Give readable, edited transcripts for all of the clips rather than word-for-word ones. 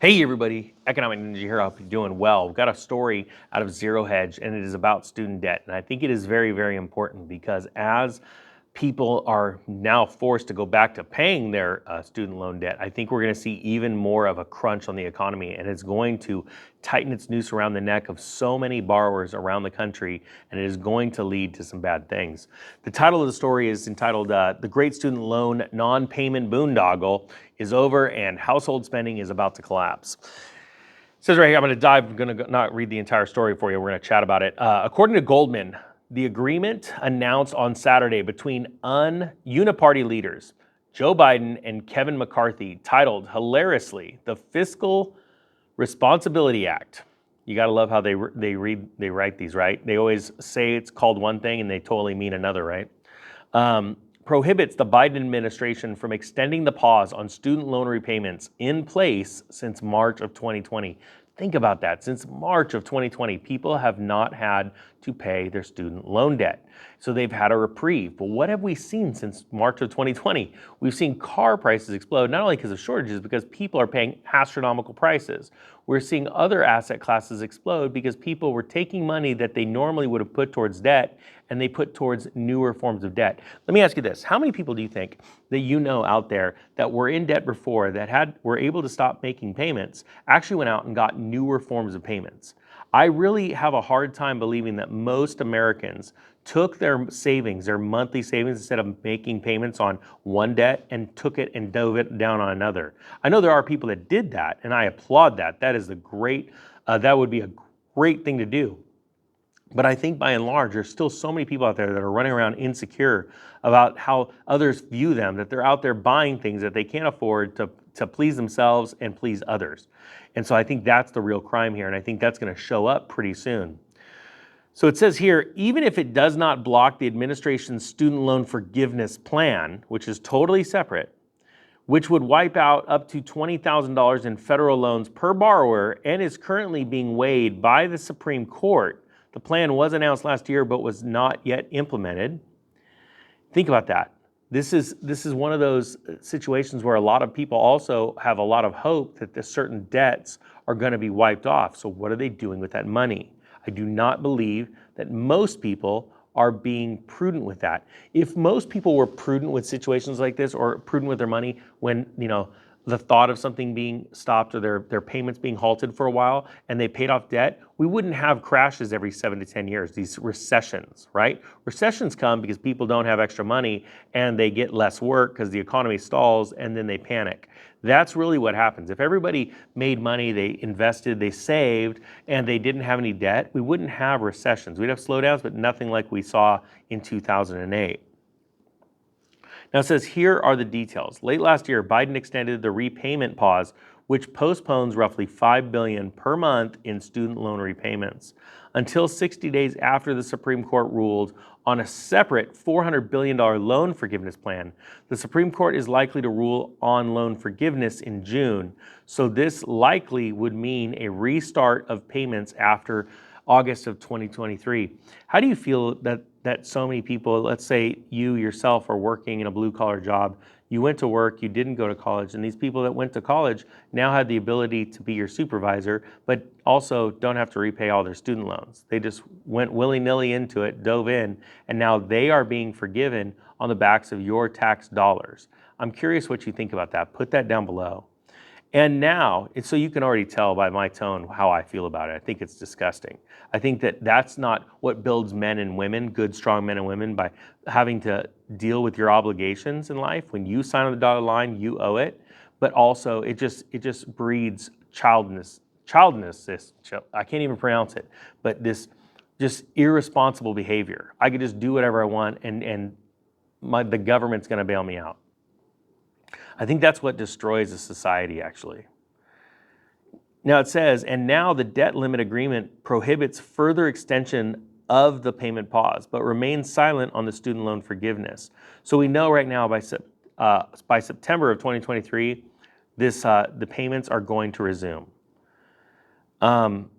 Hey everybody, Economic Ninja here. I hope you're doing well. We've got a story out of Zero Hedge and it is about student debt. And I think it is very, very important because as people are now forced to go back to paying their student loan debt, I think we're going to see even more of a crunch on the economy, and it's going to tighten its noose around the neck of so many borrowers around the country, and it is going to lead to some bad things. The title of the story is entitled The Great Student Loan Non-Payment Boondoggle is Over and Household Spending is About to Collapse. It says right here, I'm going to not read the entire story for you. We're going to chat about it. According to Goldman, the agreement announced on Saturday between uniparty leaders, Joe Biden and Kevin McCarthy, titled hilariously, the Fiscal Responsibility Act. You got to love how they write these, right? They always say it's called one thing and they totally mean another, right? Prohibits the Biden administration from extending the pause on student loan repayments in place since March of 2020. Think about that. Since March of 2020, people have not had to pay their student loan debt. So they've had a reprieve. But what have we seen since March of 2020? We've seen car prices explode, not only because of shortages, because people are paying astronomical prices. We're seeing other asset classes explode because people were taking money that they normally would have put towards debt and they put towards newer forms of debt. Let me ask you this. How many people do you think that you know out there that were in debt before, that were able to stop making payments, actually went out and got newer forms of payments? I really have a hard time believing that most Americans took their savings, their monthly savings, instead of making payments on one debt and took it and dove it down on another. I know there are people that did that, and I applaud that. That is that would be a great thing to do. But I think by and large, there's still so many people out there that are running around insecure about how others view them, that they're out there buying things that they can't afford to please themselves and please others. And so I think that's the real crime here, and I think that's going to show up pretty soon. So it says here, even if it does not block the administration's student loan forgiveness plan, which is totally separate, which would wipe out up to $20,000 in federal loans per borrower and is currently being weighed by the Supreme Court. The plan was announced last year but was not yet implemented. Think about that. This is one of those situations where a lot of people also have a lot of hope that the certain debts are going to be wiped off. So what are they doing with that money? I do not believe that most people are being prudent with that. If most people were prudent with situations like this, or prudent with their money when, the thought of something being stopped or their payments being halted for a while and they paid off debt, we wouldn't have crashes every 7 to 10 years, these recessions, right? Recessions come because people don't have extra money and they get less work because the economy stalls and then they panic. That's really what happens. If everybody made money, they invested, they saved, and they didn't have any debt, we wouldn't have recessions. We'd have slowdowns, but nothing like we saw in 2008. Now it says, here are the details. Late last year, Biden extended the repayment pause, which postpones roughly $5 billion per month in student loan repayments until 60 days after the Supreme Court ruled on a separate $400 billion loan forgiveness plan. The Supreme Court is likely to rule on loan forgiveness in June, so this likely would mean a restart of payments after August of 2023. How do you feel that so many people, let's say you yourself are working in a blue-collar job, you went to work, you didn't go to college, and these people that went to college now had the ability to be your supervisor, but also don't have to repay all their student loans. They just went willy-nilly into it, dove in, and now they are being forgiven on the backs of your tax dollars. I'm curious what you think about that. Put that down below. And now, so you can already tell by my tone how I feel about it. I think it's disgusting. I think that that's not what builds men and women, good, strong men and women, by having to deal with your obligations in life. When you sign on the dotted line, you owe it. But also, it just breeds childness. I can't even pronounce it. But this just irresponsible behavior. I could just do whatever I want, and the government's going to bail me out. I think that's what destroys a society, actually. Now it says, and now the debt limit agreement prohibits further extension of the payment pause, but remains silent on the student loan forgiveness. So we know right now by September of 2023, the payments are going to resume. And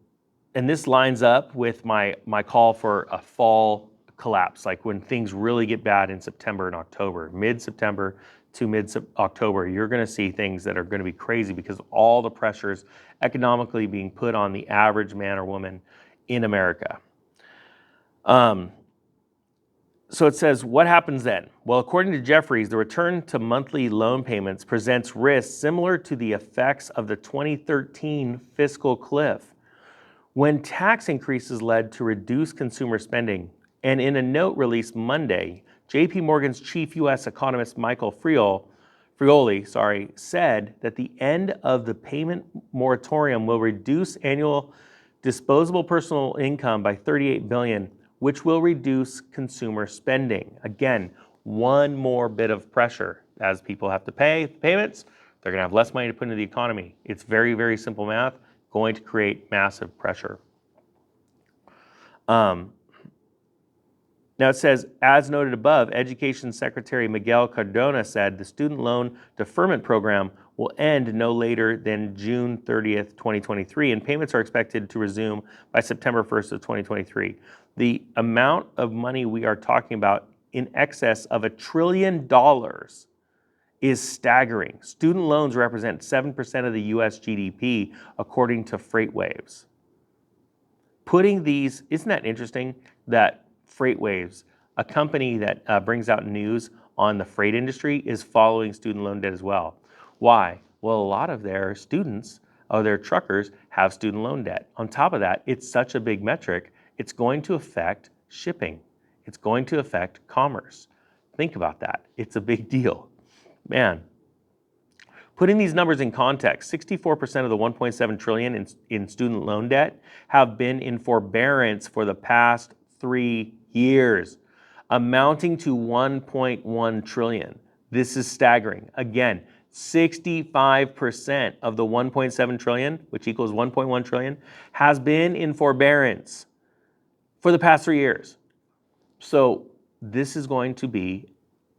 this lines up with my call for a fall collapse, like when things really get bad in September and October, mid-September to mid-October, you're going to see things that are going to be crazy because of all the pressures economically being put on the average man or woman in America. So it says, what happens then? Well, according to Jeffries, the return to monthly loan payments presents risks similar to the effects of the 2013 fiscal cliff, when tax increases led to reduced consumer spending. And in a note released Monday, JP Morgan's chief U.S. economist Michael Frioli said that the end of the payment moratorium will reduce annual disposable personal income by $38 billion, which will reduce consumer spending. Again, one more bit of pressure. As people have to pay payments, they're going to have less money to put into the economy. It's very, very simple math, going to create massive pressure. Now it says, as noted above, Education Secretary Miguel Cardona said the student loan deferment program will end no later than June 30th, 2023, and payments are expected to resume by September 1st of 2023. The amount of money we are talking about, in excess of $1 trillion, is staggering. Student loans represent 7% of the US GDP, according to FreightWaves. Putting these, isn't that interesting that FreightWaves, a company that brings out news on the freight industry, is following student loan debt as well? Why? Well, a lot of their students, or their truckers, have student loan debt. On top of that, it's such a big metric, it's going to affect shipping. It's going to affect commerce. Think about that. It's a big deal. Man. Putting these numbers in context, 64% of the $1.7 trillion in student loan debt have been in forbearance for the past 3 years, amounting to $1.1 trillion. This is staggering. Again, 65% of the $1.7 trillion, which equals $1.1 trillion, has been in forbearance for the past 3 years. So this is going to be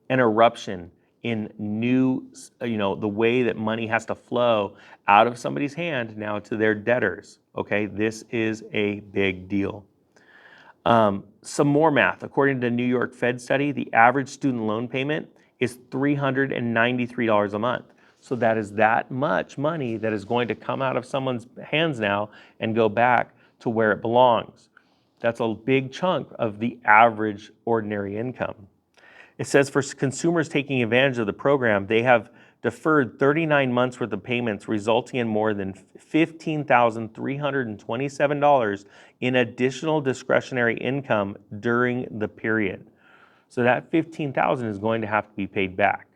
an eruption in new, the way that money has to flow out of somebody's hand now to their debtors. Okay, this is a big deal. Some more math. According to the New York Fed study, the average student loan payment is $393 a month. So that is that much money that is going to come out of someone's hands now and go back to where it belongs. That's a big chunk of the average ordinary income. It says for consumers taking advantage of the program, they have deferred 39 months worth of payments, resulting in more than $15,327 in additional discretionary income during the period. So that $15,000 is going to have to be paid back.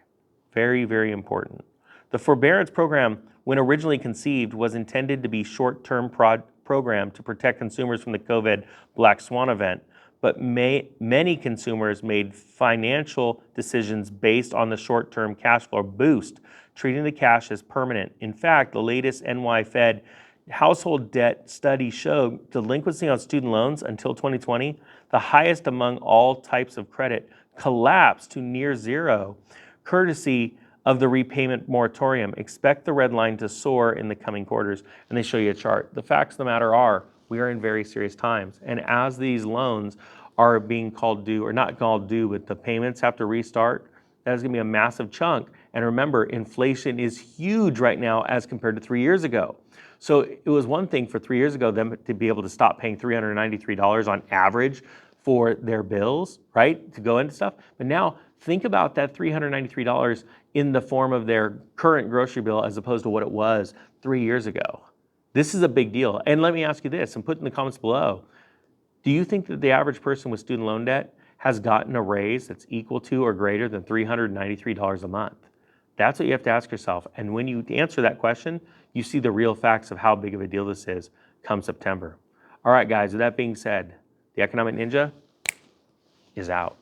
Very, very important. The forbearance program, when originally conceived, was intended to be a short-term program to protect consumers from the COVID Black Swan event, but many consumers made financial decisions based on the short-term cash flow boost, treating the cash as permanent. In fact, the latest NY Fed household debt study showed delinquency on student loans until 2020, the highest among all types of credit, collapsed to near zero, courtesy of the repayment moratorium. Expect the red line to soar in the coming quarters. And they show you a chart. The facts of the matter are, we are in very serious times. And as these loans are being called due, or not called due, but the payments have to restart, that is going to be a massive chunk. And remember, inflation is huge right now as compared to 3 years ago. So it was one thing for 3 years ago them to be able to stop paying $393 on average for their bills, right, to go into stuff. But now think about that $393 in the form of their current grocery bill as opposed to what it was 3 years ago. This is a big deal. And let me ask you this, and put in the comments below, do you think that the average person with student loan debt has gotten a raise that's equal to or greater than $393 a month? That's what you have to ask yourself. And when you answer that question, you see the real facts of how big of a deal this is come September. All right, guys, with that being said, the Economic Ninja is out.